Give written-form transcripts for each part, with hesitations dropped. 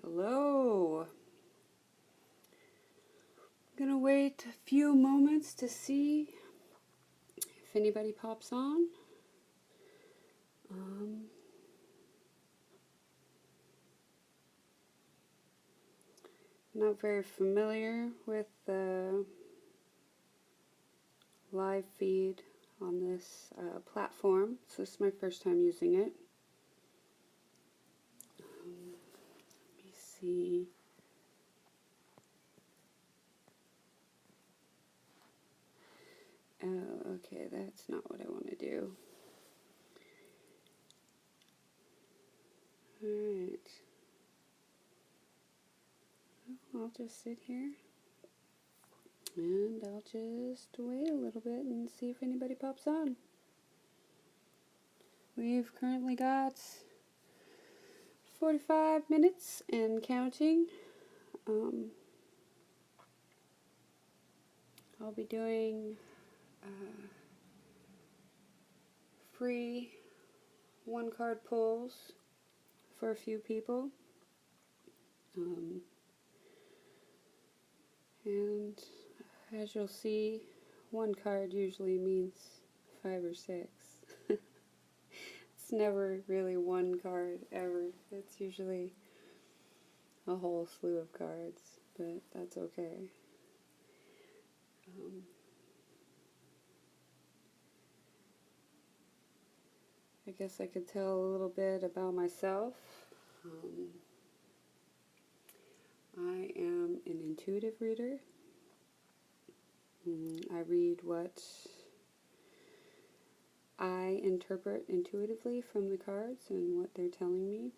Hello. I'm gonna wait a few moments to see if anybody pops on. Not very familiar with the live feed on this platform, so this is my first time using it. Let me see. Okay, that's not what I want to do. Alright. I'll just sit here and I'll just wait a little bit and see if anybody pops on. We've currently got 45 minutes and counting. I'll be doing free one-card pulls for a few people. And as you'll see, one card usually means 5 or 6. It's never really one card ever. It's usually a whole slew of cards, but that's okay. I guess I could tell a little bit about myself. I am an intuitive reader. I read what I interpret intuitively from the cards and what they're telling me.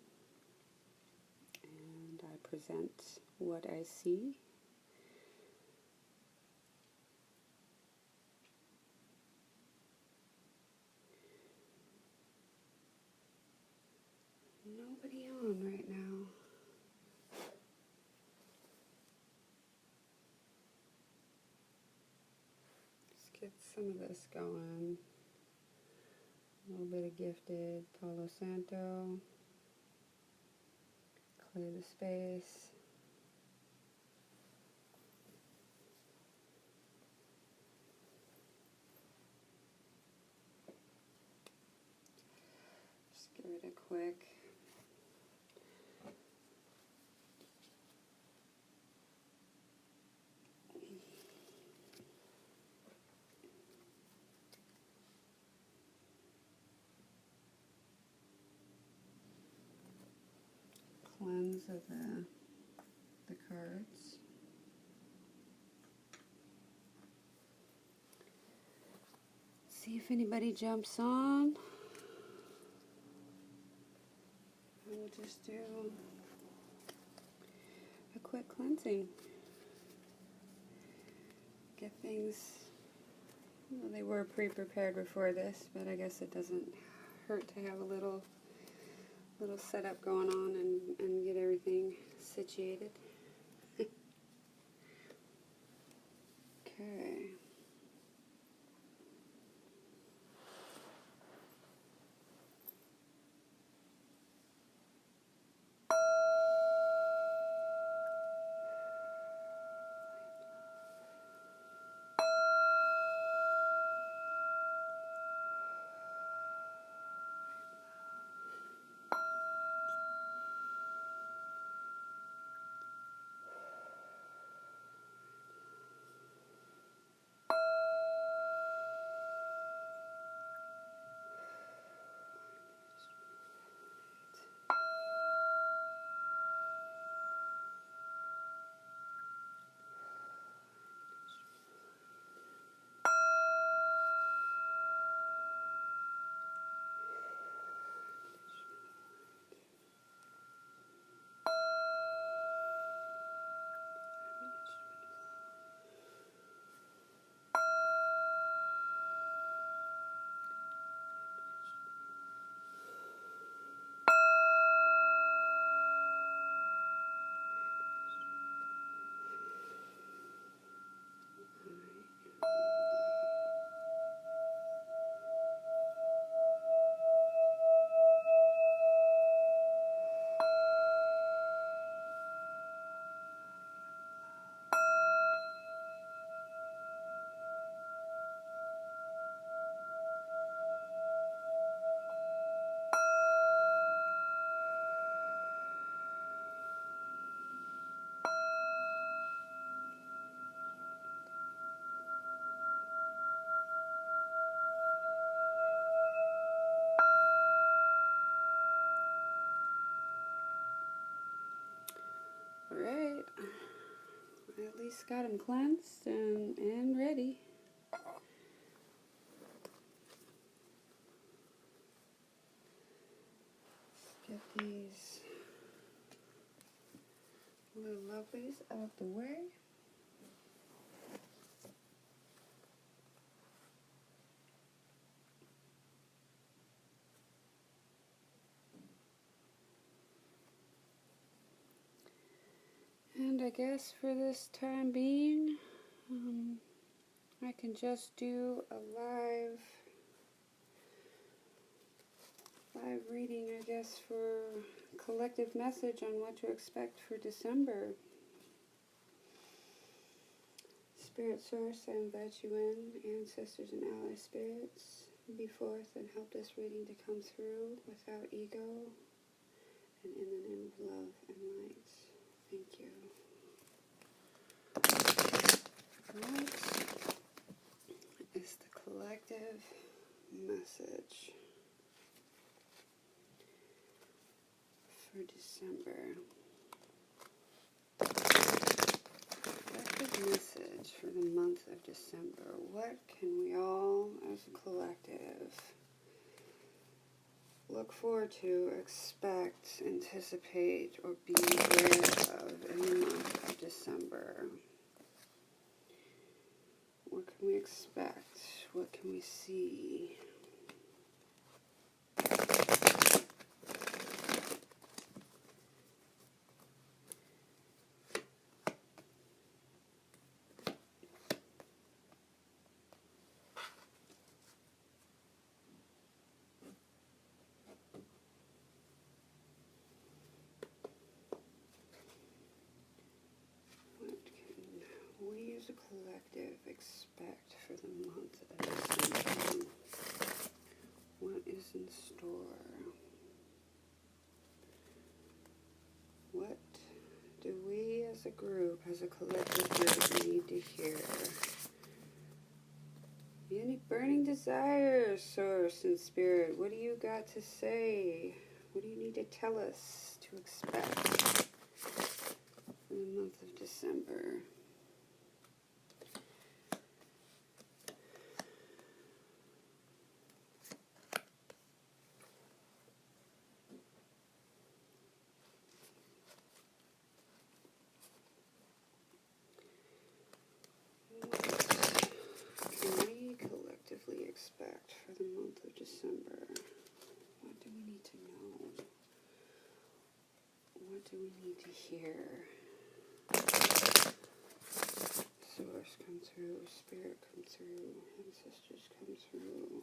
And I present what I see. Nobody on right now. Let's get some of this going. A little bit of Gifted, Palo Santo. Clear the space. Just give it a quick cleanse of the cards. See if anybody jumps on. We'll just do a quick cleansing. Get things, well, they were pre-prepared before this, but I guess it doesn't hurt to have a little setup going on and get everything situated. Okay. at least got them cleansed and ready. Let's get these little lovelies out the way. And I guess for this time being, I can just do a live reading, I guess, for collective message on what to expect for December. Spirit Source, I invite you in, ancestors and ally spirits, be forth and help this reading to come through without ego and in the name of love and light. Thank you. What is the collective message for December? Collective message for the month of December. What can we all, as a collective, look forward to, expect, anticipate, or be aware of in the month of December? What can we expect? What can we see? We as a collective expect for the month of December? What is in store? What do we as a group, as a collective group, need to hear? Any burning desires, Source and Spirit? What do you got to say? What do you need to tell us to expect in the month of December? Expect for the month of December? What do we need to know? What do we need to hear? Source come through, Spirit come through, ancestors come through,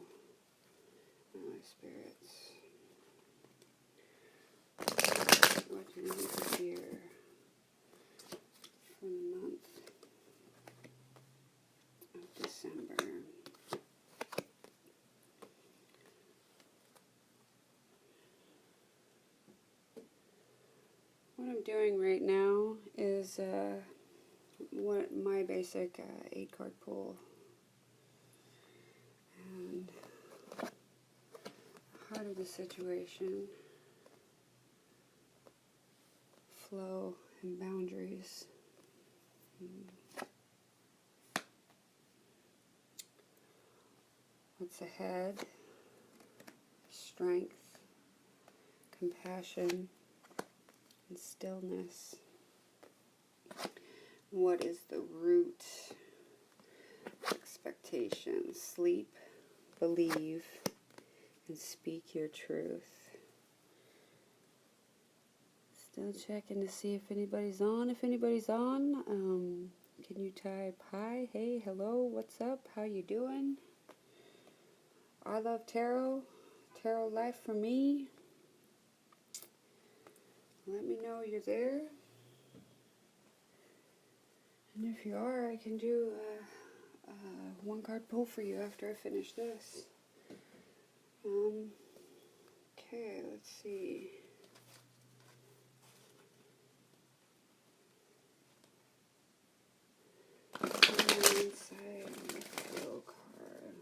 ally spirits. What do we need to hear for the month of December? What I'm doing right now is what my basic 8-card pull, and heart of the situation, flow and boundaries. What's ahead? Strength, compassion, and stillness. What is the root? Expectation. Sleep, believe, and speak your truth. Still checking to see if anybody's on. If anybody's on, can you type hi, hey, hello, what's up, how you doing? I love tarot. Tarot life for me. Let me know you're there. And if you are, I can do a 1-card pull for you after I finish this. Okay, let's see. Inside the tarot card.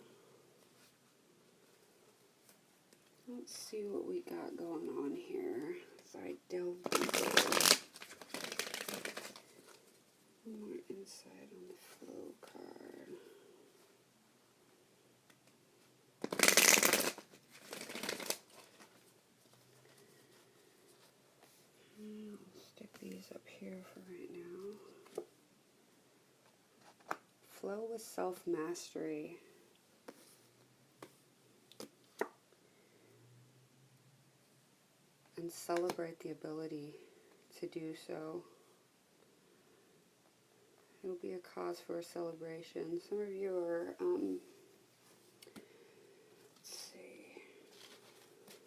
Let's see what we got going on here as I delve deeper. One more inside on the flow card. I'll stick these up here for right now. Flow with self-mastery. And celebrate the ability to do so. It'll be a cause for a celebration. Some of you are, let's see,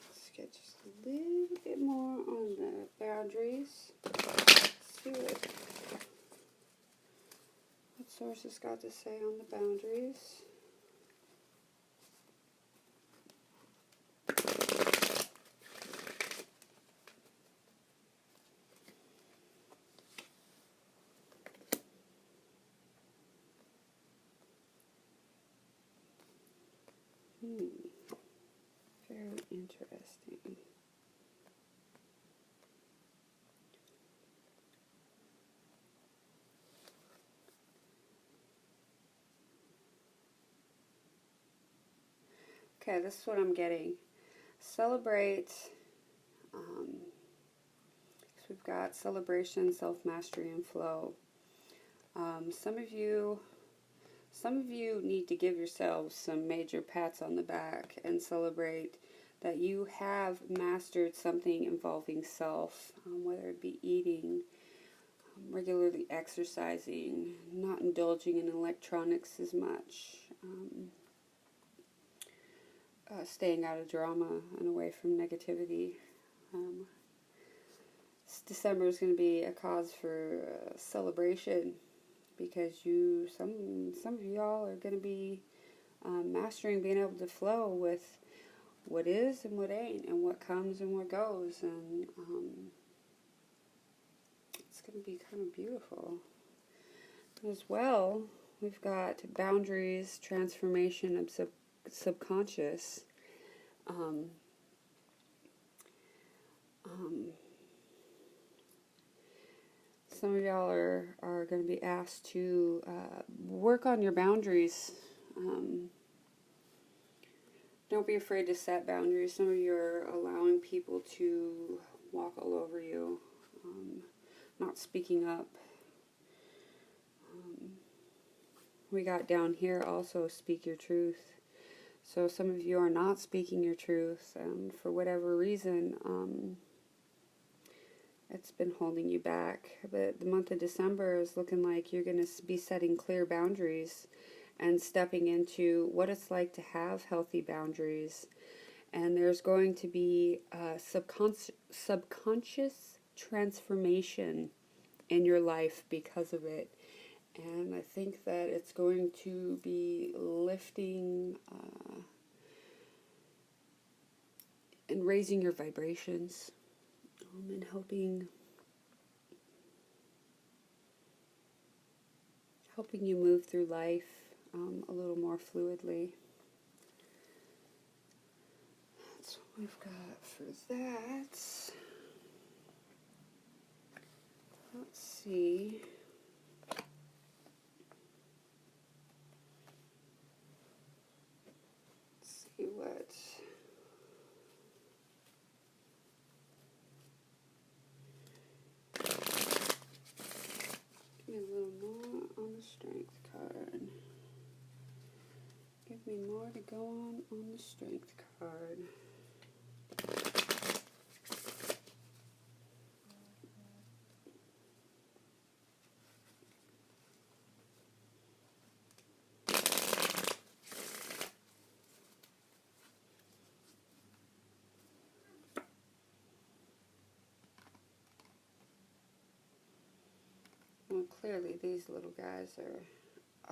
let's get just a little bit more on the boundaries. Let's see what source has got to say on the boundaries. Very interesting. Okay, this is what I'm getting. Celebrate. So we've got celebration, self-mastery, and flow. Some of you need to give yourselves some major pats on the back and celebrate that you have mastered something involving self, whether it be eating, regularly exercising, not indulging in electronics as much, staying out of drama and away from negativity. December is going to be a cause for celebration, because some of y'all are going to be mastering being able to flow with what is and what ain't, and what comes and what goes, and it's going to be kind of beautiful. As well, we've got boundaries, transformation of subconscious. Some of y'all are going to be asked to work on your boundaries. Don't be afraid to set boundaries. Some of you are allowing people to walk all over you, not speaking up. We got down here also, speak your truth. So some of you are not speaking your truth, and for whatever reason, it's been holding you back. But the month of December is looking like you're going to be setting clear boundaries and stepping into what it's like to have healthy boundaries. And there's going to be a subconscious transformation in your life because of it. And I think that it's going to be lifting and raising your vibrations, and helping you move through life a little more fluidly. That's what we've got for that. Let's see. What give me a little more on the strength card. Give me more to go on the strength card. Well, clearly these little guys are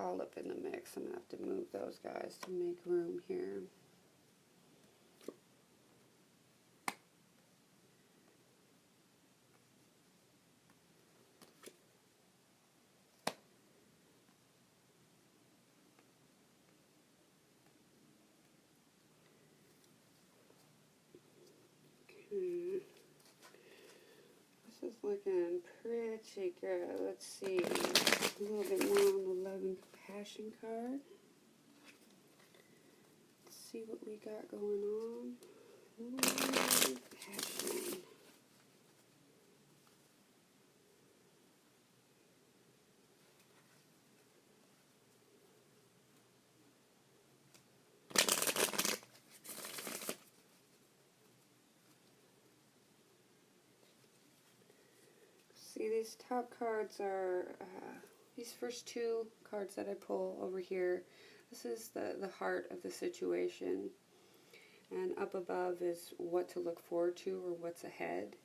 all up in the mix. I'm going to have to move those guys to make room here. Okay. This is looking pretty good. Let's see. A little bit more on the love and compassion card. Let's see what we got going on. Love and compassion. See, these top cards are, these first two cards that I pull over here, this is the heart of the situation. And up above is what to look forward to or what's ahead.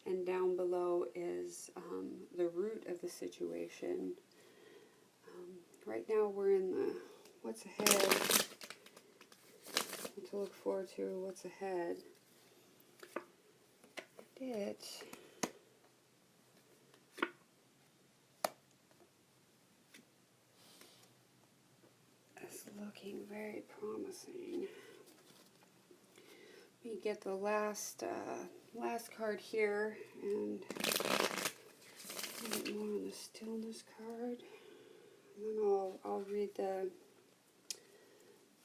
And down below is the root of the situation. Right now we're in the what's ahead, what to look forward to or what's ahead. It is looking very promising. We get the last card here, and a little bit more on the stillness card. And then I'll read the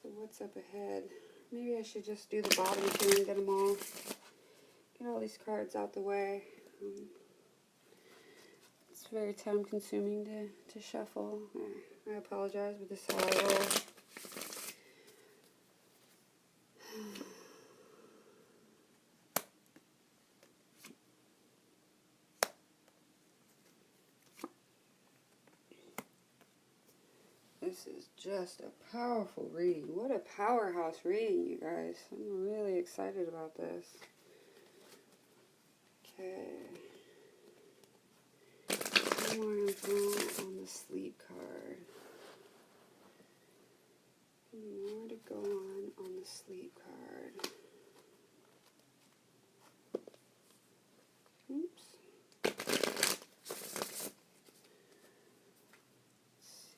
what's up ahead. Maybe I should just do the bottom two and get them all. Get all these cards out the way. It's very time consuming to shuffle. I apologize, but this is how I roll. This is just a powerful reading. What a powerhouse reading, you guys. I'm really excited about this. Okay. Some more info on the sleep card. More to go on the sleep card. Oops.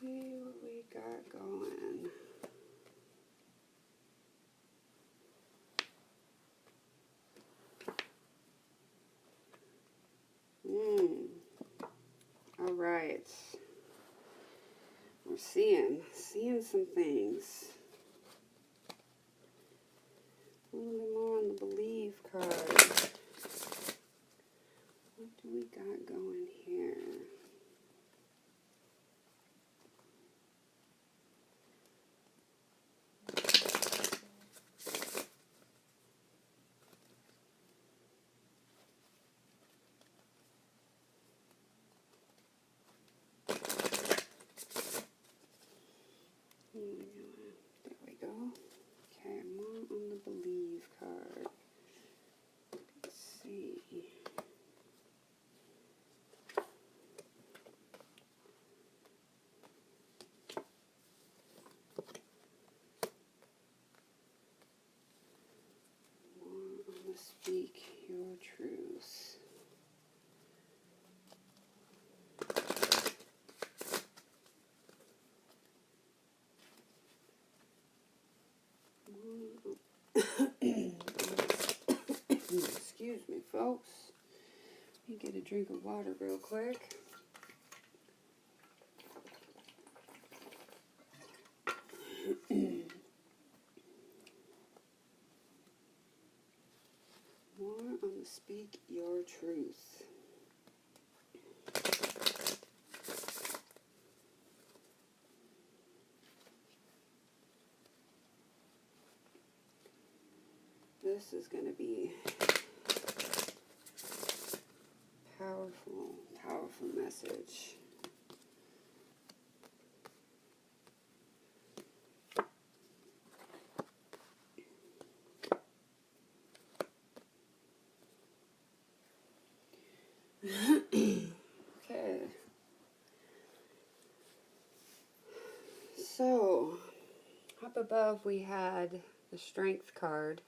See what we got going. All right. We're seeing some things. A little bit more on the believe card. What do we got going here? There we go. Okay, more on the believe card. Let's see. More on the speak your truth. Excuse me, folks. Let me get a drink of water real quick. More on the speak your truth. This is going to be powerful message. Okay. So, up above we had the Strength card,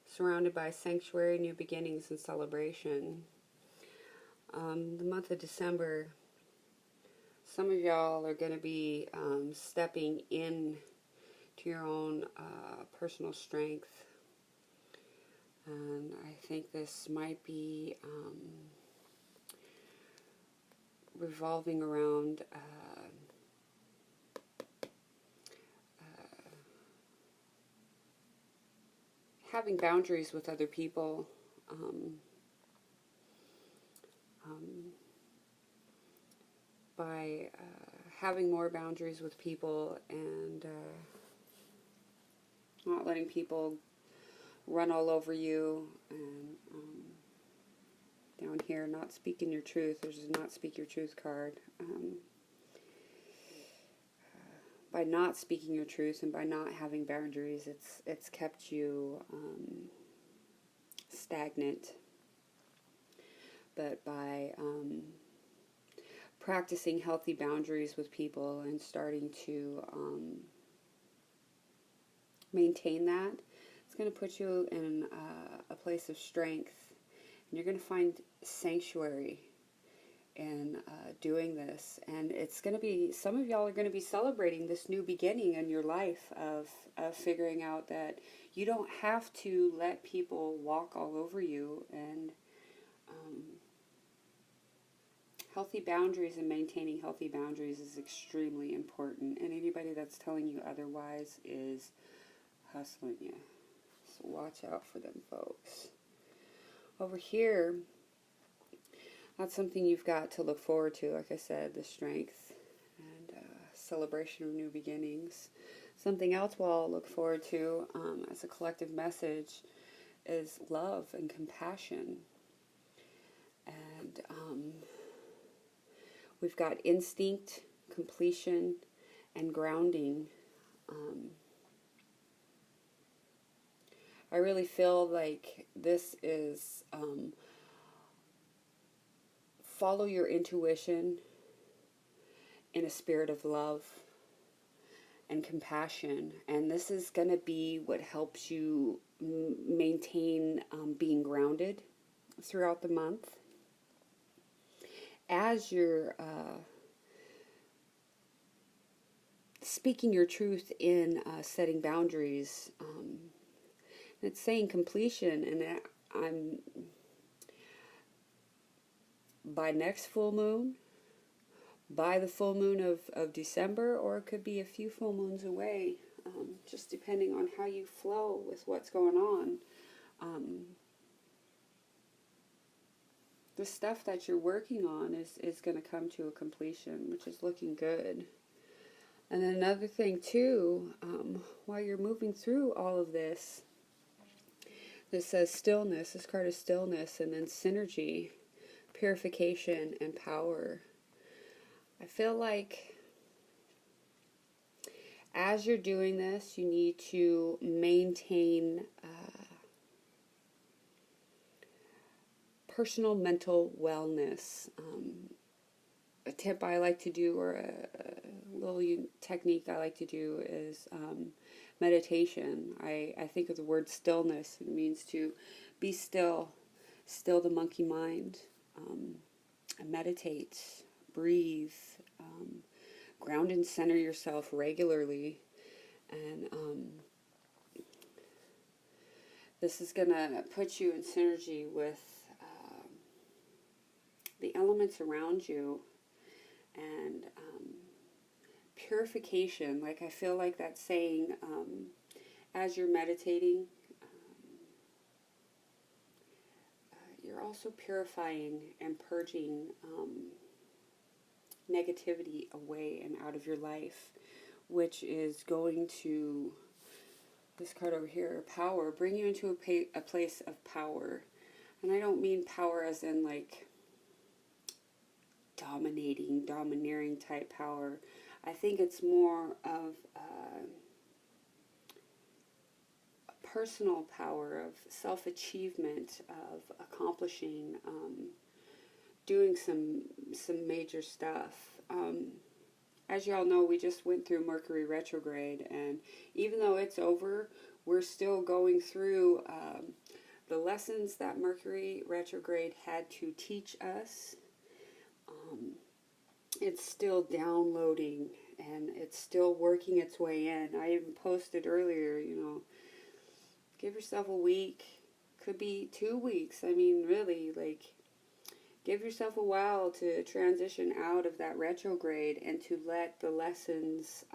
surrounded by sanctuary, new beginnings, and celebration. The month of December, some of y'all are going to be stepping in to your own personal strength. And I think this might be revolving around having boundaries with other people, by having more boundaries with people and not letting people run all over you, and down here, not speaking your truth. There's a not speak your truth card. By not speaking your truth and by not having boundaries, it's kept you stagnant. But by practicing healthy boundaries with people and starting to maintain that, it's going to put you in a place of strength, and you're going to find sanctuary in doing this. And it's going to be, some of y'all are going to be celebrating this new beginning in your life of figuring out that you don't have to let people walk all over you, and healthy boundaries and maintaining healthy boundaries is extremely important, and anybody that's telling you otherwise is hustling you. So watch out for them folks. Over here, that's something you've got to look forward to. Like I said, the strength and celebration of new beginnings. Something else we'll all look forward to as a collective message is love and compassion. And we've got instinct, completion, and grounding. I really feel like this is follow your intuition in a spirit of love and compassion. And this is going to be what helps you maintain being grounded throughout the month. As you're speaking your truth in setting boundaries, it's saying completion, and I'm by next full moon, by the full moon of December, or it could be a few full moons away, just depending on how you flow with what's going on. The stuff that you're working on is going to come to a completion, which is looking good. And then another thing too, while you're moving through all of this, this says stillness. This card is stillness, and then synergy, purification, and power. I feel like as you're doing this, you need to maintain personal mental wellness. A tip I like to do, or a little technique I like to do, is meditation. I think of the word stillness. It means to be still, still the monkey mind, meditate, breathe, ground and center yourself regularly, and this is going to put you in synergy with the elements around you, and purification. Like, I feel like that saying, as you're meditating, you're also purifying and purging negativity away and out of your life, which is going to, this card over here, power, bring you into a place of power. And I don't mean power as in like domineering type power. I think it's more of personal power, of self-achievement, of accomplishing, doing some major stuff. As y'all know, we just went through Mercury retrograde, and even though it's over, we're still going through the lessons that Mercury retrograde had to teach us. It's still downloading, and it's still working its way in. I even posted earlier, give yourself a week, could be 2 weeks. I mean, really, like, Give yourself a while to transition out of that retrograde and to let the lessons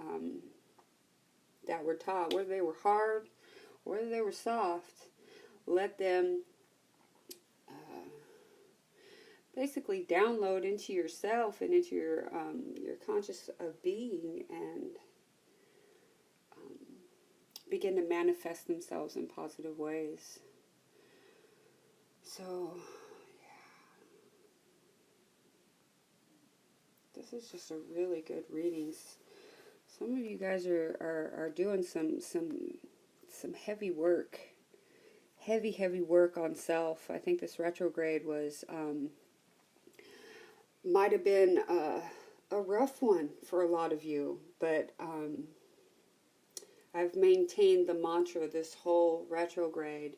that were taught, whether they were hard, whether they were soft, let them basically download into yourself and into your conscious of being, and begin to manifest themselves in positive ways. So, yeah, this is just a really good reading. Some of you guys are doing some heavy work, heavy work on self. I think this retrograde was might have been a rough one for a lot of you, but I've maintained the mantra this whole retrograde.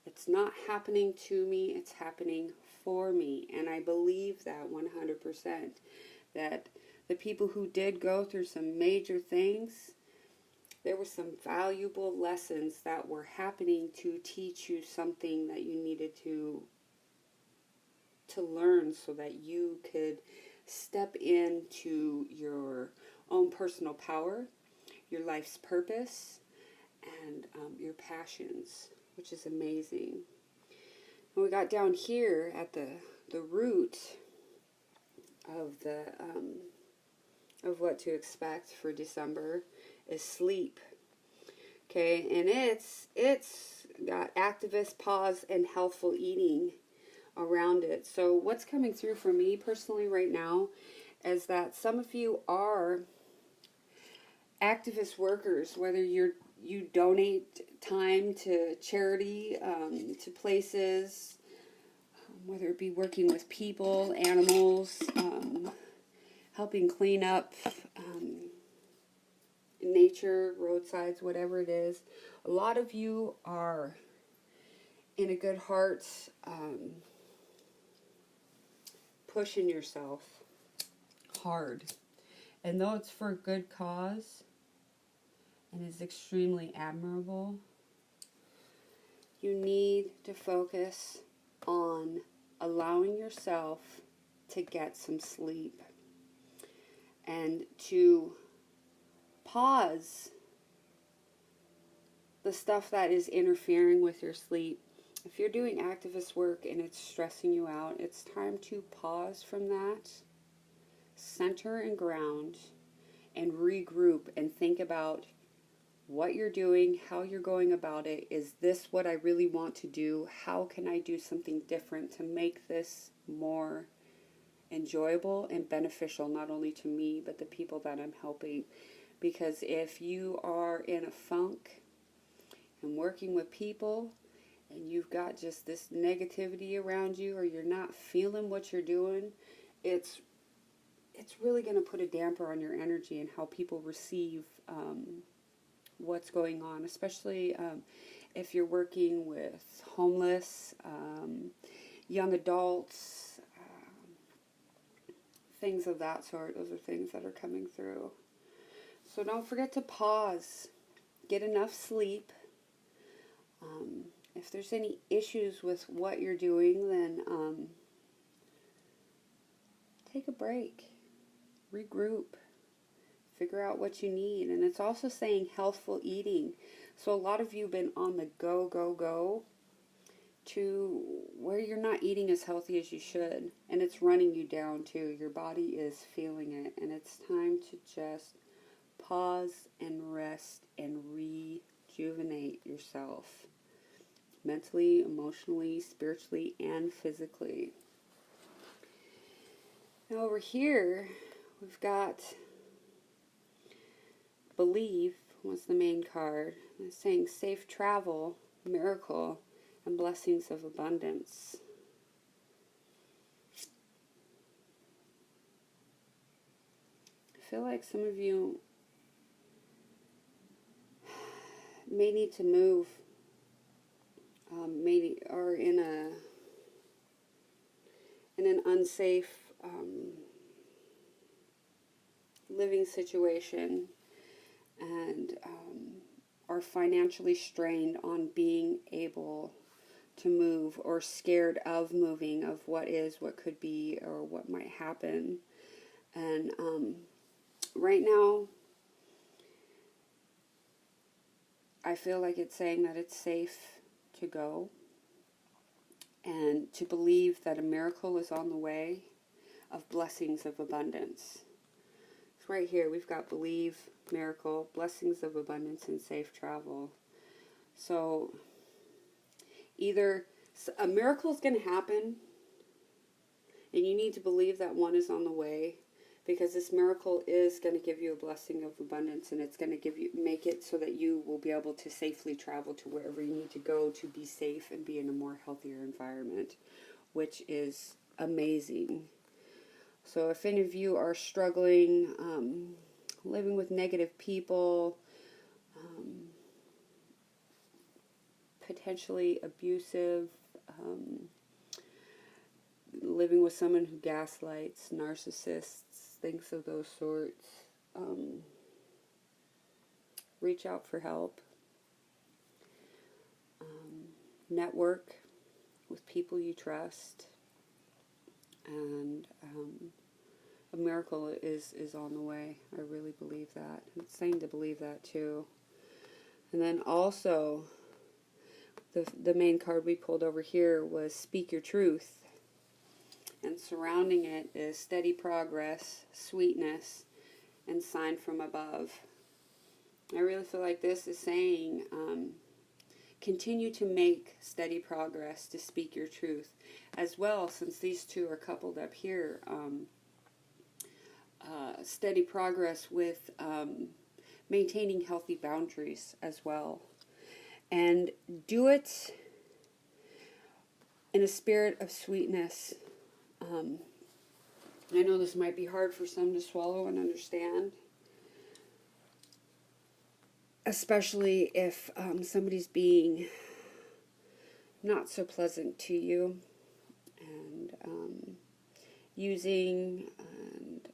It's not happening to me, it's happening for me. And I believe that 100%. That the people who did go through some major things, there were some valuable lessons that were happening to teach you something that you needed to learn, so that you could step into your own personal power, your life's purpose, and your passions, which is amazing. And we got down here at the root of the of what to expect for December is sleep. Okay, and it's got activist pause and healthful eating around it. So what's coming through for me personally right now is that some of you are activist workers, whether you donate time to charity, to places, whether it be working with people, animals, helping clean up nature, roadsides, whatever it is. A lot of you are in a good heart, pushing yourself hard. And though it's for a good cause and is extremely admirable, you need to focus on allowing yourself to get some sleep and to pause the stuff that is interfering with your sleep. If you're doing activist work and it's stressing you out, it's time to pause from that, center and ground, and regroup and think about what you're doing, how you're going about it. Is this what I really want to do? How can I do something different to make this more enjoyable and beneficial, not only to me, but the people that I'm helping? Because if you are in a funk and working with people and you've got just this negativity around you, or you're not feeling what you're doing, it's really going to put a damper on your energy and how people receive what's going on, especially if you're working with homeless, young adults, things of that sort. Those are things that are coming through. So don't forget to pause, get enough sleep. If there's any issues with what you're doing, then take a break, regroup, figure out what you need. And it's also saying healthful eating. So a lot of you have been on the go to where you're not eating as healthy as you should. And it's running you down too. Your body is feeling it. And it's time to just pause and rest and rejuvenate yourself. Mentally, emotionally, spiritually, and physically. Now over here, we've got Believe was the main card. It's saying safe travel, miracle, and blessings of abundance. I feel like some of you may need to move, maybe are in an unsafe living situation, and are financially strained on being able to move, or scared of moving, of what is, what could be, or what might happen. And right now, I feel like it's saying that it's safe to go, and to believe that a miracle is on the way of blessings of abundance. It's right here. We've got believe, miracle, blessings of abundance, and safe travel. So either a miracle is going to happen, and you need to believe that one is on the way, because this miracle is going to give you a blessing of abundance, and it's going to make it so that you will be able to safely travel to wherever you need to go to be safe and be in a more healthier environment, which is amazing. So if any of you are struggling, living with negative people, potentially abusive, living with someone who gaslights, narcissists, things of those sorts, reach out for help. Network with people you trust, and a miracle is on the way. I really believe that. It's saying to believe that too. And then also, the main card we pulled over here was Speak Your Truth. And surrounding it is steady progress, sweetness, and sign from above. I really feel like this is saying, continue to make steady progress to speak your truth. As well, since these two are coupled up here, steady progress with maintaining healthy boundaries as well. And do it in a spirit of sweetness. I know this might be hard for some to swallow and understand, especially if somebody's being not so pleasant to you, and using, and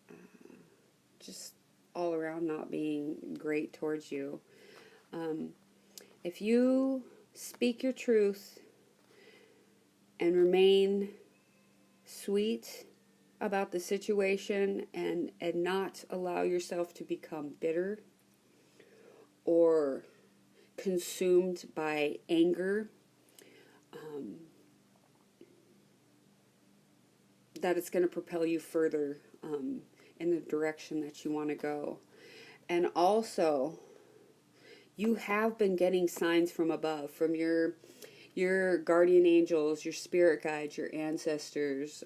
just all around not being great towards you. If you speak your truth and remain sweet about the situation, and not allow yourself to become bitter or consumed by anger, that it's going to propel you further in the direction that you want to go. And also, you have been getting signs from above, from your guardian angels, your spirit guides, your ancestors,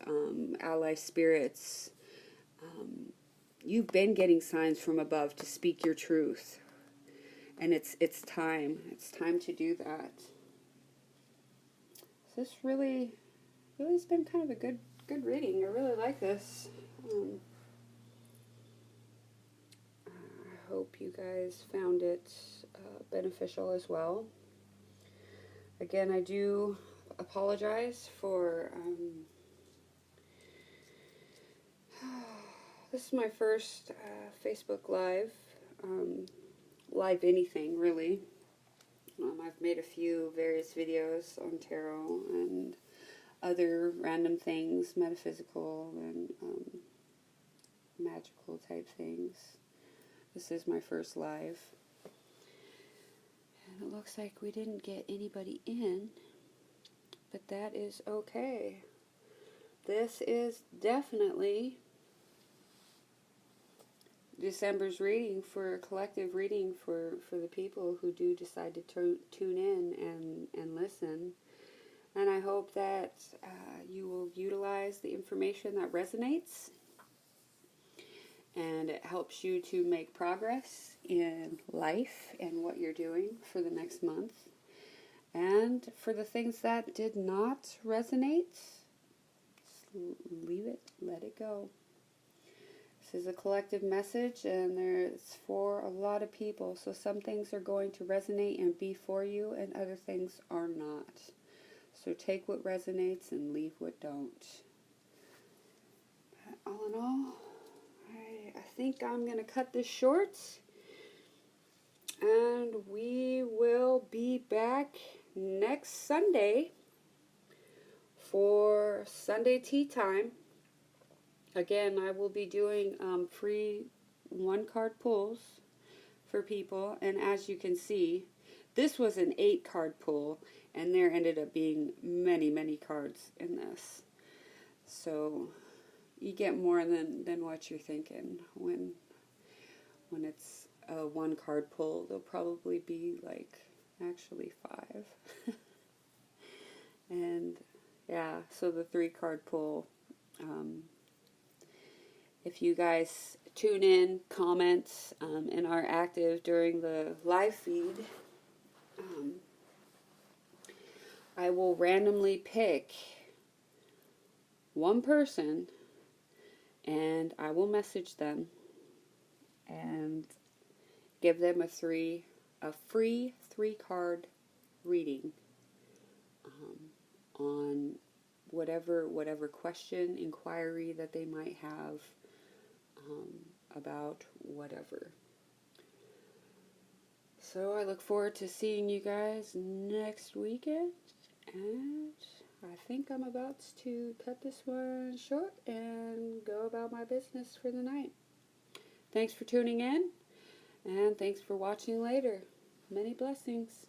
ally spirits. You've been getting signs from above to speak your truth. And it's time. It's time to do that. So this really has been kind of a good reading. I really like this. I hope you guys found it beneficial as well. Again, I do apologize for, this is my first Facebook Live, live anything really. I've made a few various videos on tarot and other random things, metaphysical and magical type things. This is my first live. And it looks like we didn't get anybody in, but that is okay. This is definitely December's reading, for a collective reading for the people who do decide to tune in and listen. And I hope that you will utilize the information that resonates, and it helps you to make progress in life and what you're doing for the next month. And for the things that did not resonate, just leave it, let it go. This is a collective message, and it's for a lot of people. So some things are going to resonate and be for you, and other things are not. So take what resonates and leave what don't. But all in all, I think I'm going to cut this short, and we will be back next Sunday for Sunday tea time, again, I will be doing free 1-card pulls for people. And as you can see, this was an 8-card pull, and there ended up being many, many cards in this. So you get more than what you're thinking when it's a 1-card pull. There'll probably be like actually 5. And yeah, so the 3-card pull. If you guys tune in, comment, and are active during the live feed, I will randomly pick one person and I will message them and give them a free 3-card reading on whatever question, inquiry that they might have about whatever. So I look forward to seeing you guys next weekend, and I think I'm about to cut this one short and go about my business for the night. Thanks for tuning in, and thanks for watching later. Many blessings.